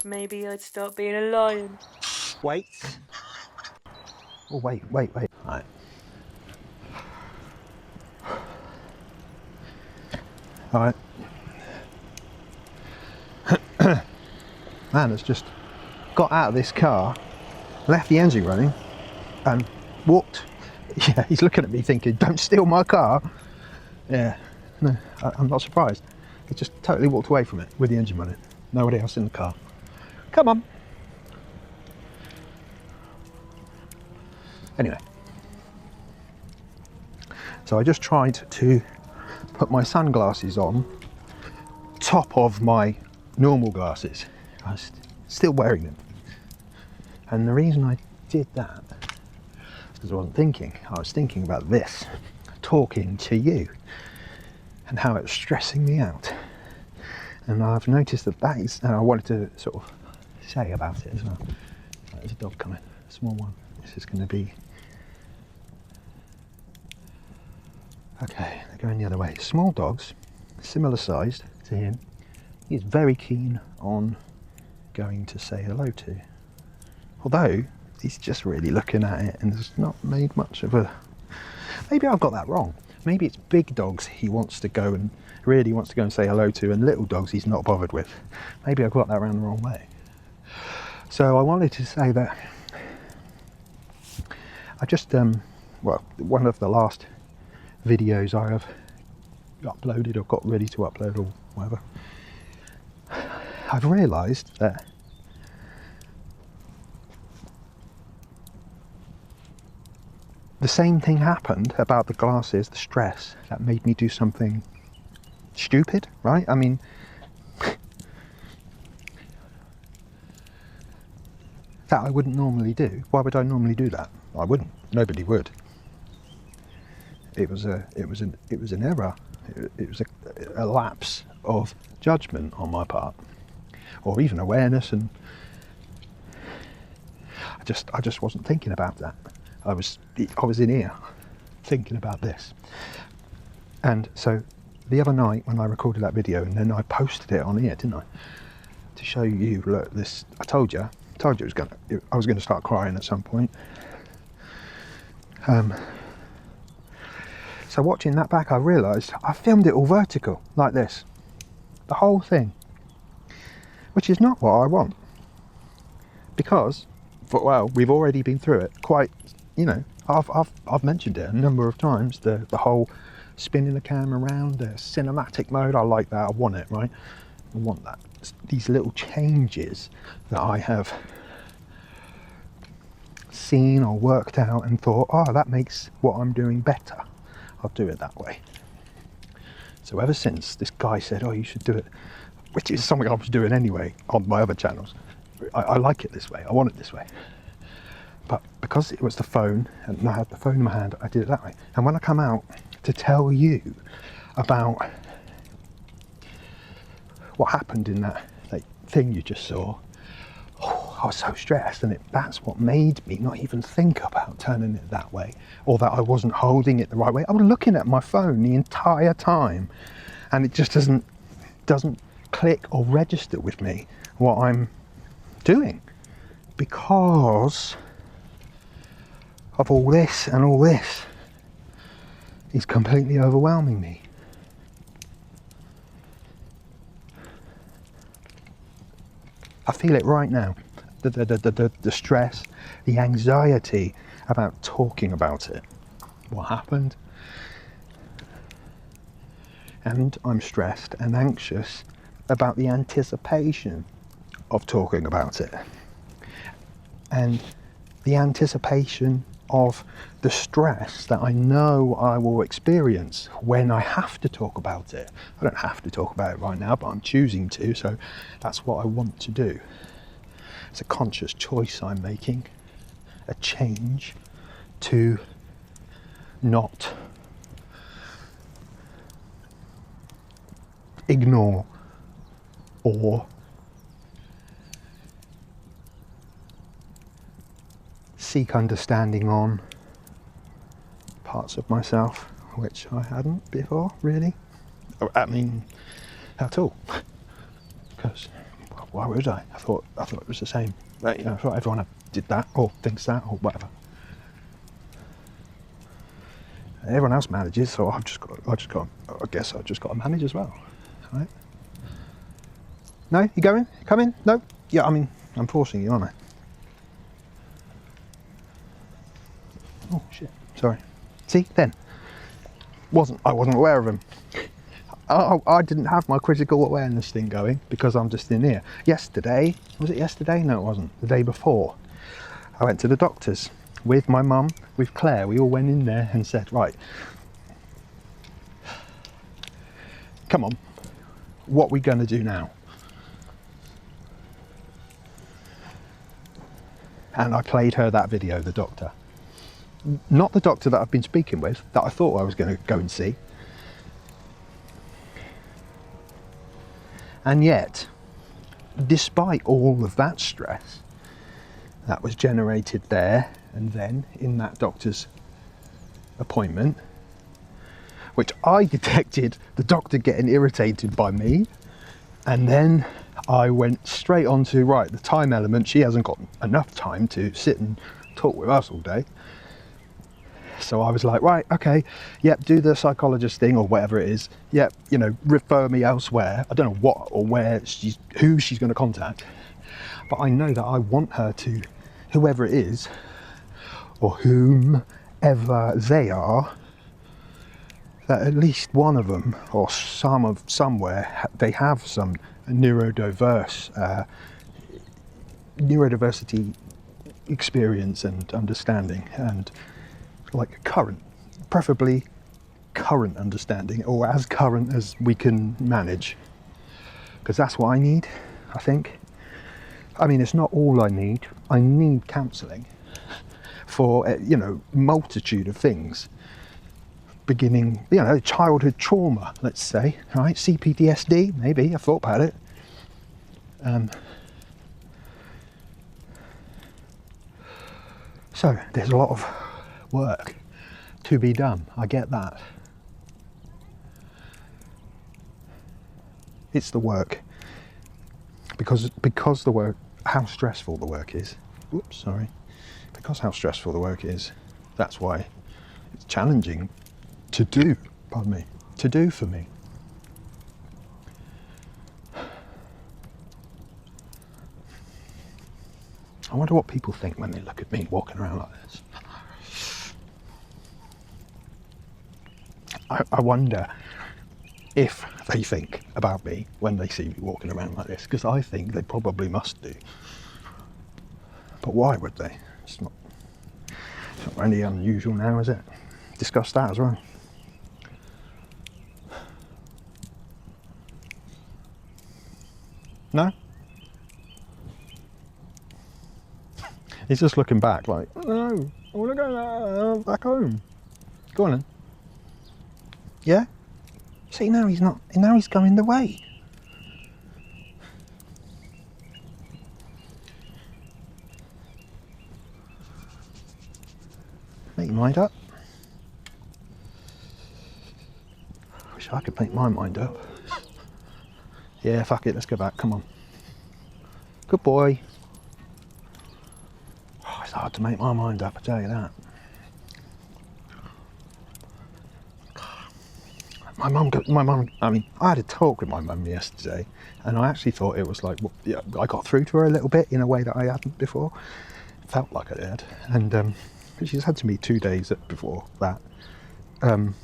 maybe I'd stop being a lion. Wait. Oh, wait. Right. Alright. Man has just got out of this car, left the engine running, and walked. Yeah, he's looking at me thinking, don't steal my car. Yeah, no, I'm not surprised. He just totally walked away from it with the engine running. Nobody else in the car. Come on. Anyway. So I just tried to put my sunglasses on top of my normal glasses. I was still wearing them. And the reason I did that is because I wasn't thinking. I was thinking about this, talking to you, and how it was stressing me out. And I've noticed that is, and I wanted to sort of say about it as well. There's a dog coming, a small one. This is going to be... Okay, they're going the other way. Small dogs, similar sized to him, he's very keen on going to say hello to. Although, he's just really looking at it and has not made much of a... Maybe I've got that wrong. Maybe it's big dogs he wants to go and really wants to go and say hello to, and little dogs he's not bothered with. Maybe I've got that around the wrong way. So I wanted to say that I just, well, one of the last videos I have uploaded or got ready to upload or whatever, I've realised that the same thing happened about the glasses, the stress that made me do something stupid, right? I mean, that I wouldn't normally do. Why would I normally do that? I wouldn't. Nobody would. It was an error. It was a lapse of judgment on my part, or even awareness, and I just wasn't thinking about that. I was in here thinking about this. And so the other night when I recorded that video, and then I posted it on here, didn't I, to show you, look, this, I told you I was gonna start crying at some point. So watching that back, I realised I filmed it all vertical, like this, the whole thing, which is not what I want, because, well, we've already been through it quite, you know, I've mentioned it a number of times, the whole spinning the camera around, the cinematic mode. I like that. I want it, right? I want that. It's these little changes that I have seen or worked out and thought, oh, that makes what I'm doing better. I'll do it that way. So ever since this guy said, oh, you should do it, which is something I was doing anyway on my other channels, I like it this way. I want it this way. But because it was the phone, and I had the phone in my hand, I did it that way. And when I come out to tell you about what happened in that thing you just saw, I was so stressed, and that's what made me not even think about turning it that way, or that I wasn't holding it the right way. I was looking at my phone the entire time, and it just doesn't click or register with me what I'm doing, because of all this, and all this is completely overwhelming me. I feel it right now. The stress, the anxiety about talking about it, what happened, and I'm stressed and anxious about the anticipation of talking about it, and the anticipation of the stress that I know I will experience when I have to talk about it. I don't have to talk about it right now, but I'm choosing to, so that's what I want to do. It's a conscious choice I'm making, a change to not ignore or seek understanding on parts of myself which I hadn't before, really. I mean, at all. Because, well, why would I? I thought it was the same. But, you know, I thought everyone did that or thinks that or whatever. Everyone else manages, so I guess I've just got to manage as well, right? No, you going? Come in? No? Yeah, I mean, I'm forcing you, aren't I? Oh shit! Sorry. See, then I wasn't aware of him. I didn't have my critical awareness thing going because I'm just in here. Yesterday, was it yesterday? No, it wasn't. The day before, I went to the doctor's with my mum, with Claire. We all went in there and said, right, come on, what are we going to do now? And I played her that video, the doctor. Not the doctor that I've been speaking with, that I thought I was going to go and see. And yet, despite all of that stress that was generated there and then in that doctor's appointment, which I detected the doctor getting irritated by me, and then I went straight on to, right, the time element. She hasn't got enough time to sit and talk with us all day. So I was like, right, okay, yep, do the psychologist thing or whatever it is. Yep, you know, refer me elsewhere. I don't know what or where who she's going to contact, but I know that I want her to, whoever it is, or whomever they are, that at least one of them or somewhere they have some neurodiversity experience and understanding, and like preferably current understanding, or as current as we can manage, because that's what I need, I think. I mean, it's not all I need. I need counselling for, you know, multitude of things, beginning, you know, childhood trauma, let's say, right? CPTSD, maybe, I've thought about it. So there's a lot of work to be done, I get that. It's the work, because the work, how stressful the work is, because how stressful the work is, that's why it's challenging to do, to do for me. I wonder what people think when they look at me walking around like this. I wonder if they think about me when they see me walking around like this, because I think they probably must do. But why would they? It's not really unusual now, is it? Discuss that as well. No? He's just looking back like, no, I want to go back home. Go on then. Yeah? See, now he's not, now he's going the way. Make your mind up. Wish I could make my mind up. Yeah, fuck it, let's go back, come on. Good boy. Oh, it's hard to make my mind up, I tell you that. My mum, I mean, I had a talk with my mum yesterday, and I actually thought it was like, well, yeah, I got through to her a little bit in a way that I hadn't before. Felt like I did. And she said to me 2 days before that, you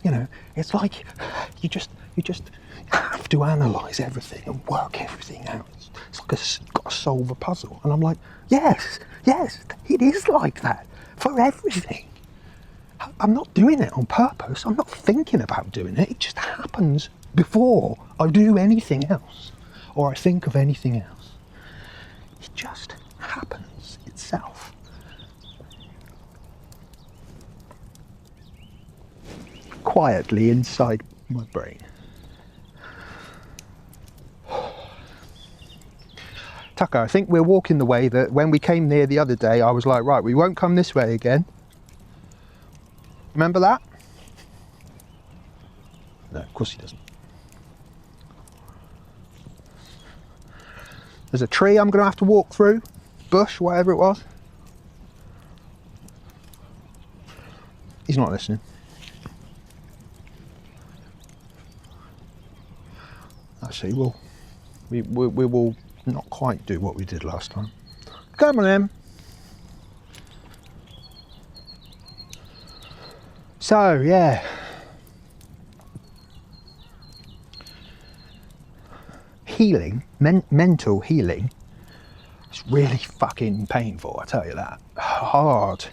know, it's like you just have to analyse everything and work everything out. It's like you've got to solve a puzzle. And I'm like, yes, it is like that for everything. I'm not doing it on purpose. I'm not thinking about doing it. It just happens before I do anything else or I think of anything else. It just happens itself. Quietly inside my brain. Tucker, I think we're walking the way that when we came near the other day, I was like, right, we won't come this way again. Remember that? No, of course he doesn't. There's a tree I'm going to have to walk through, bush, whatever it was. He's not listening. Actually, we will not quite do what we did last time. Come on then. So, yeah. Healing, mental healing, is really fucking painful, I tell you that. Hard.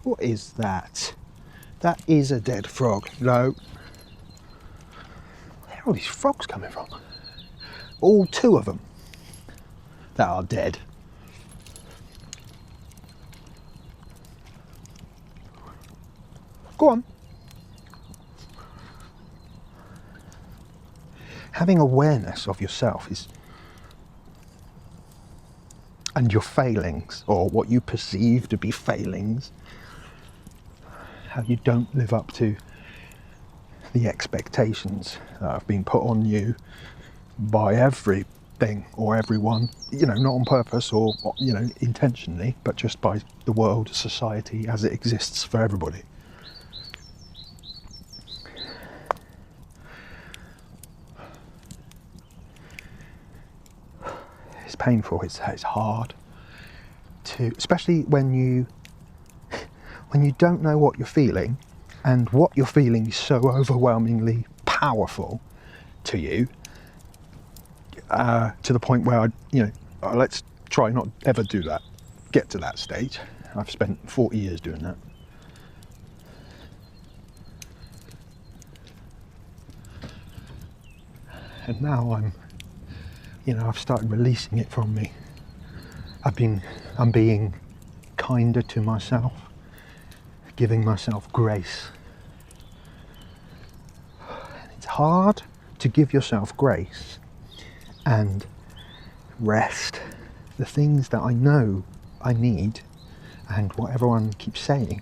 What is that? That is a dead frog. No. Where are all these frogs coming from? All 2 of them that are dead. Go on. Having awareness of yourself is, and your failings, or what you perceive to be failings, how you don't live up to the expectations that have been put on you by everything or everyone, you know, not on purpose or, you know, intentionally, but just by the world, society as it exists for everybody. It's painful, it's hard to, especially when you don't know what you're feeling, and what you're feeling is so overwhelmingly powerful to you, to the point where let's try not ever do that, get to that stage. I've spent 40 years doing that. And now I've started releasing it from me. I'm being kinder to myself, giving myself grace. And it's hard to give yourself grace and rest, the things that I know I need, and what everyone keeps saying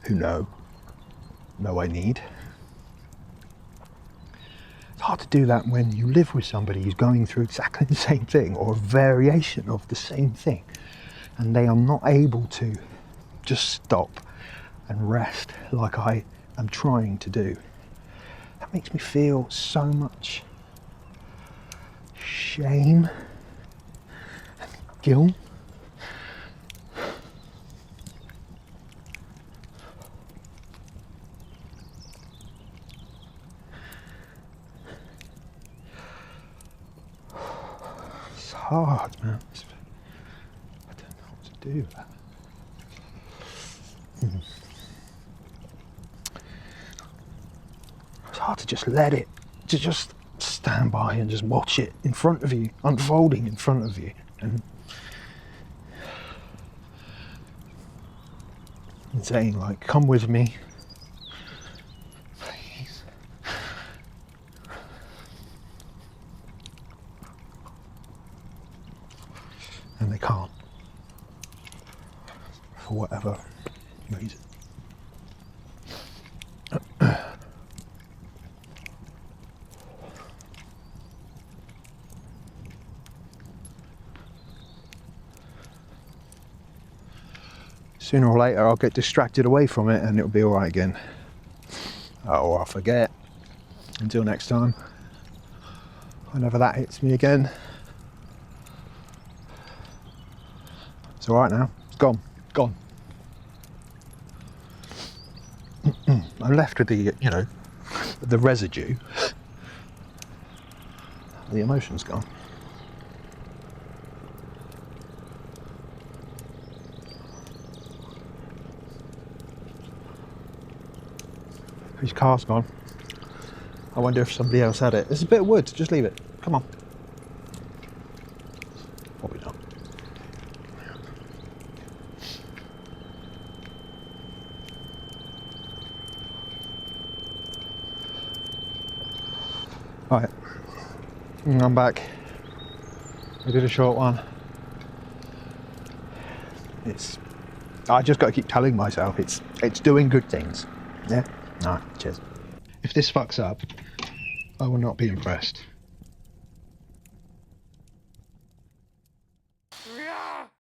who know I need. It's hard to do that when you live with somebody who's going through exactly the same thing, or a variation of the same thing, and they are not able to just stop and rest like I am trying to do. That makes me feel so much shame and guilt. It's hard, man. I don't know what to do. It's hard to just let it, to just stand by and just watch it in front of you, unfolding in front of you, and saying like, come with me, please. And they can't, for whatever reason. Sooner or later I'll get distracted away from it and it'll be alright again. Or I'll forget. Until next time. Whenever that hits me again. It's alright now. It's gone. Gone. I'm left with the residue. The emotion's gone. His car's gone. I wonder if somebody else had it. There's a bit of wood, just leave it. Come on. Probably not. Right. I'm back. I did a short one. I just got to keep telling myself it's doing good things. Yeah? Alright, cheers. If this fucks up, I will not be impressed. Yeah.